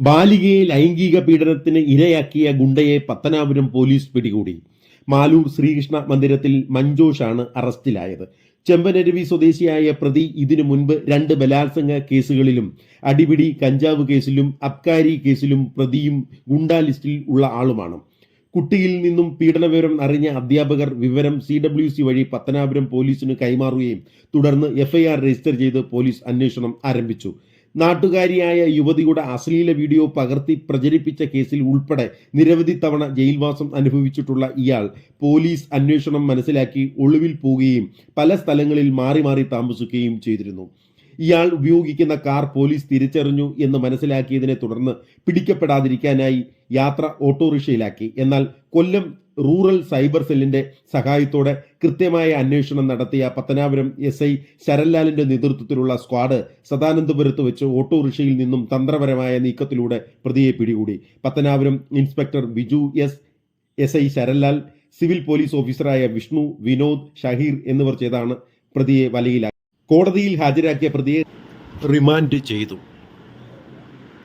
ബാലികയെ ലൈംഗിക പീഡനത്തിന് ഇരയാക്കിയ ഗുണ്ടയെ പത്തനാപുരം പോലീസ് പിടികൂടി. മാലൂർ ശ്രീകൃഷ്ണ മന്ദിരത്തിൽ മഞ്ജോഷാണ് അറസ്റ്റിലായത്. ചെമ്പനരുവി സ്വദേശിയായ പ്രതി ഇതിനു മുൻപ് 2 ബലാത്സംഗ കേസുകളിലും അടിപിടി കഞ്ചാവ് കേസിലും അബ്കാരി കേസിലും പ്രതിയും ഗുണ്ടാ ലിസ്റ്റിൽ ഉള്ള ആളുമാണ്. കുട്ടിയിൽ നിന്നും പീഡന വിവരം അറിഞ്ഞ അധ്യാപകർ വിവരം CWC വഴി പത്തനാപുരം പോലീസിന് കൈമാറുകയും തുടർന്ന് FIR രജിസ്റ്റർ ചെയ്ത് പോലീസ് അന്വേഷണം ആരംഭിച്ചു. നാട്ടുകാരിയായ യുവതിയുടെ അശ്ലീല വീഡിയോ പകർത്തി പ്രചരിപ്പിച്ച കേസിൽ ഉൾപ്പെടെ നിരവധി തവണ ജയിൽവാസം അനുഭവിച്ചിട്ടുള്ള ഇയാൾ പോലീസ് അന്വേഷണം മനസ്സിലാക്കി ഒളിവിൽ പോവുകയും പല സ്ഥലങ്ങളിൽ മാറി മാറി താമസിക്കുകയും ചെയ്തിരുന്നു. ഇയാൾ ഉപയോഗിക്കുന്ന കാർ പോലീസ് തിരിച്ചറിഞ്ഞു എന്ന് മനസ്സിലാക്കിയതിനെ തുടർന്ന് പിടിക്കപ്പെടാതിരിക്കാനായി യാത്ര ഓട്ടോറിക്ഷയിലാക്കി. എന്നാൽ കൊല്ലം റൂറൽ സൈബർ സെല്ലിന്റെ സഹായത്തോടെ കൃത്യമായ അന്വേഷണം നടത്തിയ പത്തനാപുരം SI ശരൺലാലിന്റെ നേതൃത്വത്തിലുള്ള സ്ക്വാഡ് സദാനന്ദപുരത്ത് വെച്ച് ഓട്ടോറിക്ഷയിൽ നിന്നും തന്ത്രപരമായ നീക്കത്തിലൂടെ പ്രതിയെ പിടികൂടി. Pathanapuram inspector Biju S, SI Sharanlal, civil police ഓഫീസറായ വിഷ്ണു, വിനോദ്, ഷഹീർ എന്നിവർ ചേർന്നാണ് പ്രതിയെ വലയിലാക്കി. കോടതിയിൽ ഹാജരാക്കിയ പ്രതിയെ റിമാൻഡ് ചെയ്തു.